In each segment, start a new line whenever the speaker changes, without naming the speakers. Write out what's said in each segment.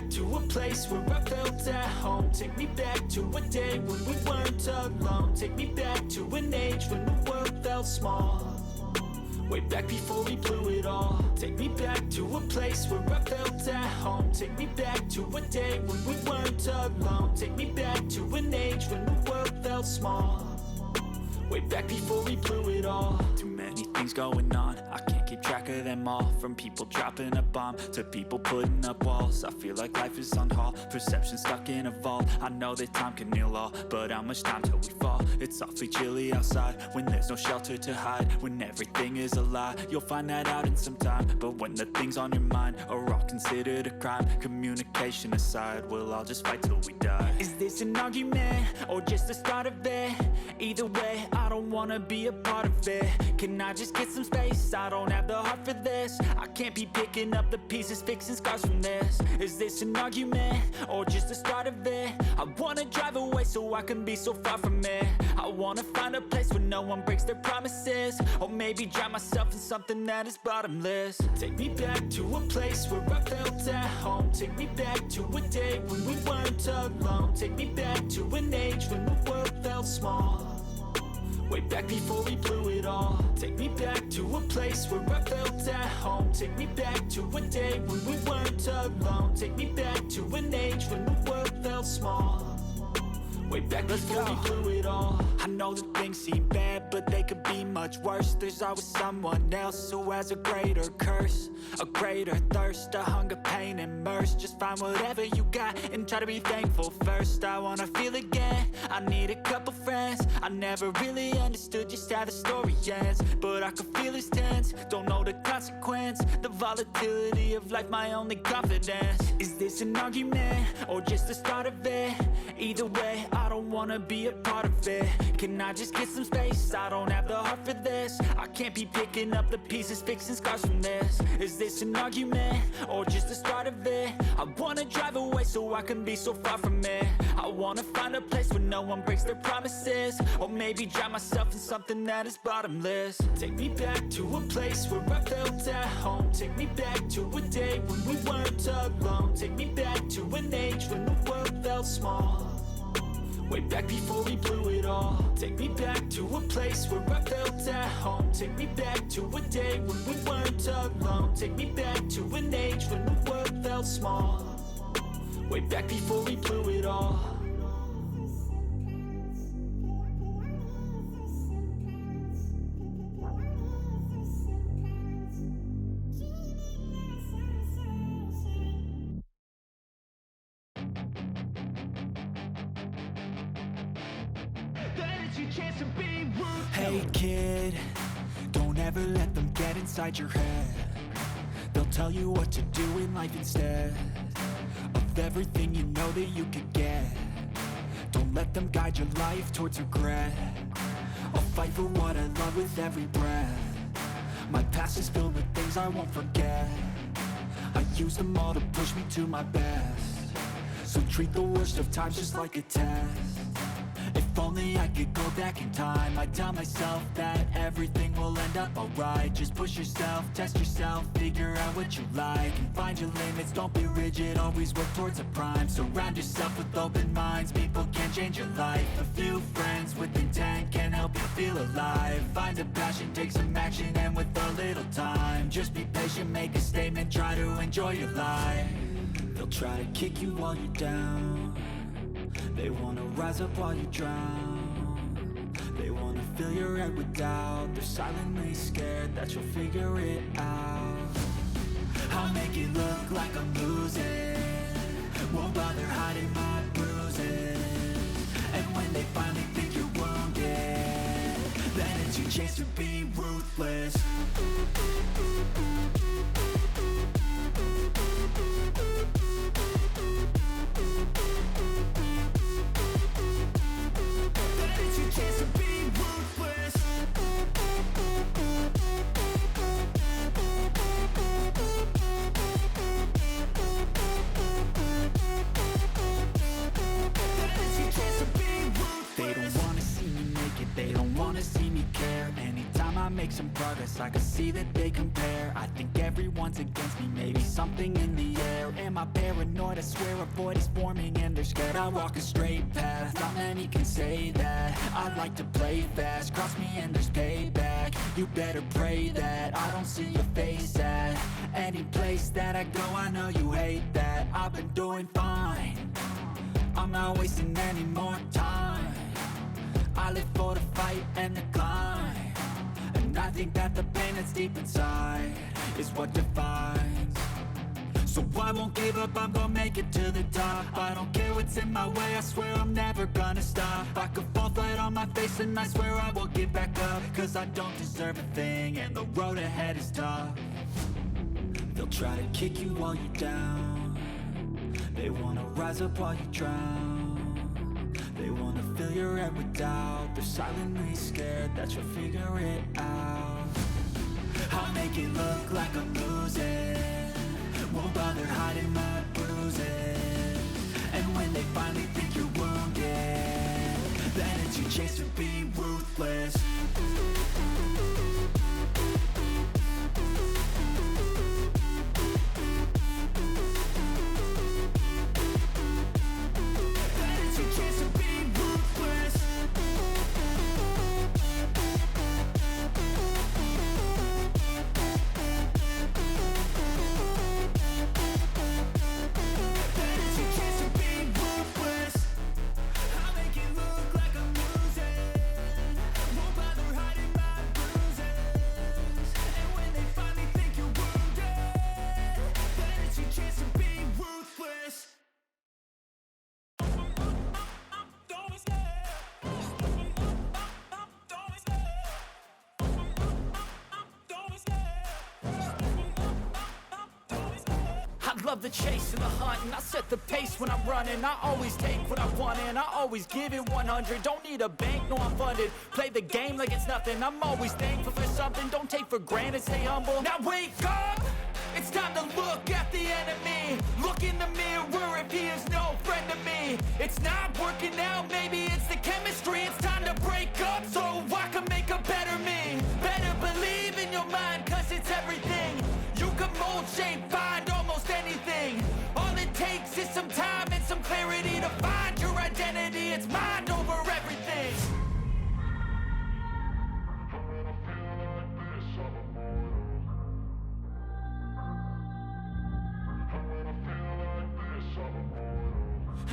back to a place where I felt at home. Take me back to a day when we weren't alone. Take me back to an age when the world felt small. Way back before we blew it all. Take me back to a place where I felt at home. Take me back to a day when we weren't alone. Take me back to an age when the world felt small. Way back before we blew it all. Too many things going on, I can't keep track of them all. From people dropping a bomb to people putting up walls. I feel like life is on hold, perception stuck in a vault. I know that time can heal all, but how much time till we fall? It's awfully chilly outside when there's no shelter to hide. When everything is a lie, you'll find that out in some time. But when the things on your mind are all considered a crime, communication aside, we'll all just fight till we die. Is this an argument or just the start of it? Either way, I don't wanna be a part of it. Can I just get some space? I don't have the heart for this. I can't be picking up the pieces, fixing scars from this. Is this an argument or just the start of it? I wanna drive away so I can be so far from it. I wanna find a place where no one breaks their promises. Or maybe drown myself in something that is bottomless. Take me back to a place where I felt at home. Take me back to a day when we weren't alone. Take me back to an age when the world felt small. Way back before we blew it all. Take me back to a place where I felt at home. Take me back to a day when we weren't alone. Take me back to an age when the world felt small. Way back before we blew it all. I know that things seem bad, but they could be much worse. There's always someone else who has a greater curse, a greater thirst, a hunger, pain, and mercy. Just find whatever you got and try to be thankful first. I wanna feel again, I need a couple friends. I never really understood just how the story ends, but I can feel it's tense, don't know the consequence. The volatility of life, my only confidence. Is this an argument or just the start of it? Either way, I don't wanna be a part of it. Can I just get some space? I don't have the heart for this. I can't be picking up the pieces, fixing scars from this. Is this an argument or just the start of it? I wanna drive away so I can be so far from it. I wanna find a place where no one breaks their promises. Or maybe drown myself in something that is bottomless. Take me back to a place where I felt at home. Take me back to a day when we weren't alone. Take me back to an age when the world felt small. Way back before we blew it all. Take me back to a place where I felt at home. Take me back to a day when we weren't alone. Take me back to an age when the world felt small. Way back before we blew it all. Hey kid, don't ever let them get inside your head. They'll tell you what to do in life instead of everything you know that you could get. Don't let them guide your life towards regret. I'll fight for what I love with every breath. My past is filled with things I won't forget. I use them all to push me to my best. So treat the worst of times just like a test. If only I could go back in time, I'd tell myself that everything will end up alright. Just push yourself, test yourself, figure out what you like, and find your limits, don't be rigid, always work towards a prime. Surround yourself with open minds, people can change your life. A few friends with intent can help you feel alive. Find a passion, take some action, and with a little time, just be patient, make a statement, try to enjoy your life. They'll try to kick you while you're down. They wanna rise up while you drown. They wanna fill your head with doubt. They're silently scared that you'll figure it out. I'll make it look like I'm losing, won't bother hiding my bruises. And when they finally think you're wounded, then it's your chance to be ruthless. make some progress, I can see that they compare. I think everyone's against me, maybe something in the air. Am I paranoid? I swear a void is forming and they're scared. I walk a straight path, not many can say that. I like to play fast, cross me and there's payback. You better pray that I don't see your face at any place that I go. I know you hate that. I've been doing fine, I'm not wasting any more time. I live for the fight and the climb, and I think that the pain that's deep inside is what defines. So I won't give up, I'm gonna make it to the top. I don't care what's in my way, I swear I'm never gonna stop. I could fall flat on my face and I swear I will get back up, cause I don't deserve a thing and the road ahead is tough. They'll try to kick you while you're down, they wanna rise up while you drown. They wanna fill your head with doubt, they're silently scared that you'll figure it out. I'll make it look like I'm losing, won't bother hiding my bruises. And when they finally think you're wounded, then it's your chance to be ruthless. Love the chase and the hunt, and I set the pace when I'm running. I always take what I want and I always give it 100. Don't need a bank, no I'm funded. Play the game like it's nothing, I'm always thankful for something. Don't take for granted, stay humble. Now wake up, it's time to look at the enemy. Look in the mirror if he is no friend to me. It's not working out, maybe it's the chemistry. It's time to break up so I can make a better me. Better believe in your mind, cause it's everything. You can mold, shape, find almost anything. All it takes is some time and some clarity to find your identity. It's mind over everything.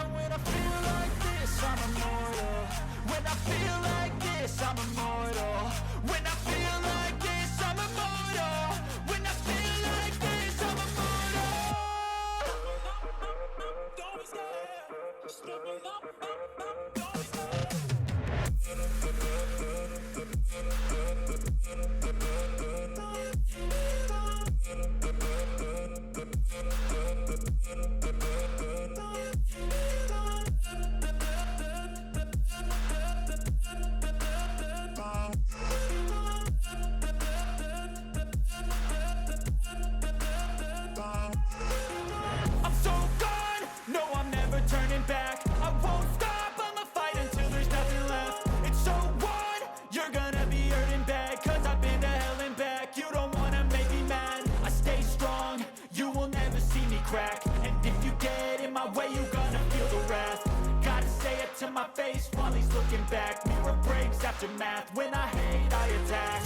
And when I feel like this, I'm immortal. When I feel like this, I'm immortal. When I feel like this, I'm immortal. When I feel like this, I'm immortal. Don't be scared. Just let me know. Don't be scared. And if you get in my way, you're gonna feel the wrath. Gotta say it to my face while he's looking back. Mirror breaks after math, when I hate, I attack.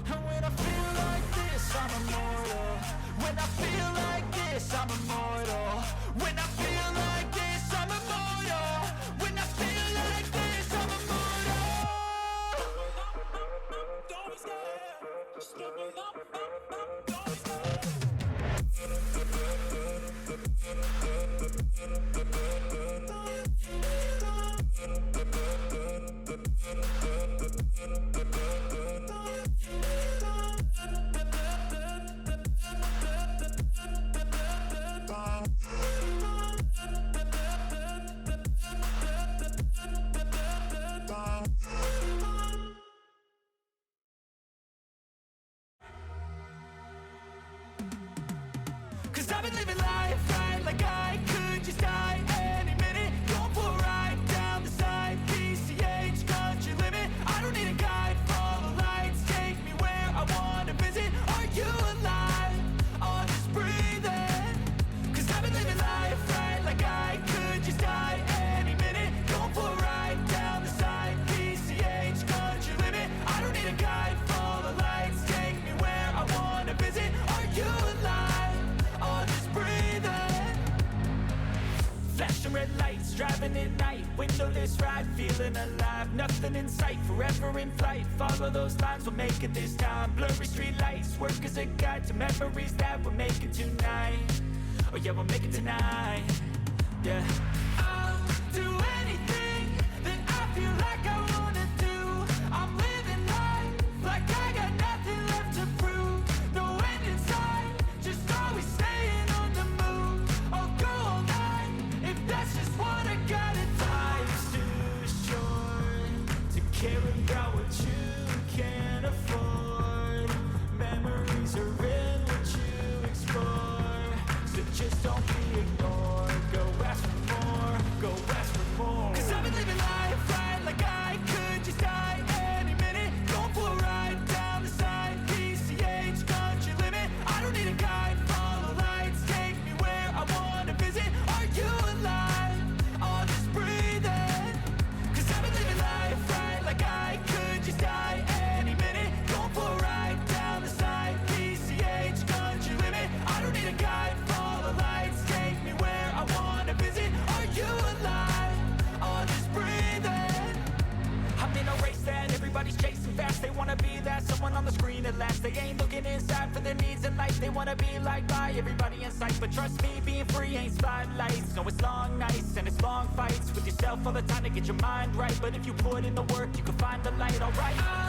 And when I feel like this, I'm immortal. When I feel like this, I'm immortal. When I feel like this, I'm immortal. When I feel like this, I'm immortal. Don't be scared. Just let me know. Don't be scared. this ride, feeling alive. Nothing in sight, forever in flight. Follow those lines, we'll make it this time. Blurry street lights, work as a guide to memories that we're making tonight. Oh yeah, we'll make it tonight. Yeah. I'll do anything that I feel like I wanna do. I'm living life like I got nothing left to prove. No end in sight, just always staying on the move. I'll go all night if that's just what I gotta do. Life's too short to care about what you can't afford. Memories are in what you explore, so just don't be ignored. Go ask for more, go ask for more. 'Cause I've been living life right like I could just die any minute. Going for a ride down the side, PCH, country limit. I don't need a guide, follow lights, take me where I wanna visit. Are you alive? I'll just breathe in. 'Cause I've been living life right like I could just die any minute. Going for a ride down the side, PCH, country limit. I don't need a guide, follow lights, take me where I wanna visit. Are you alive? I'll just breathe in. I'm in a race that everybody's chasing fast. They wanna be that someone on the screen at last. They ain't looking inside for their needs in life. They wanna be liked by everybody in sight. But trust me, being free ain't spotlights. No, it's long nights and it's long fights with yourself all the time to get your mind right. But if you put in the work, you can find the light, alright.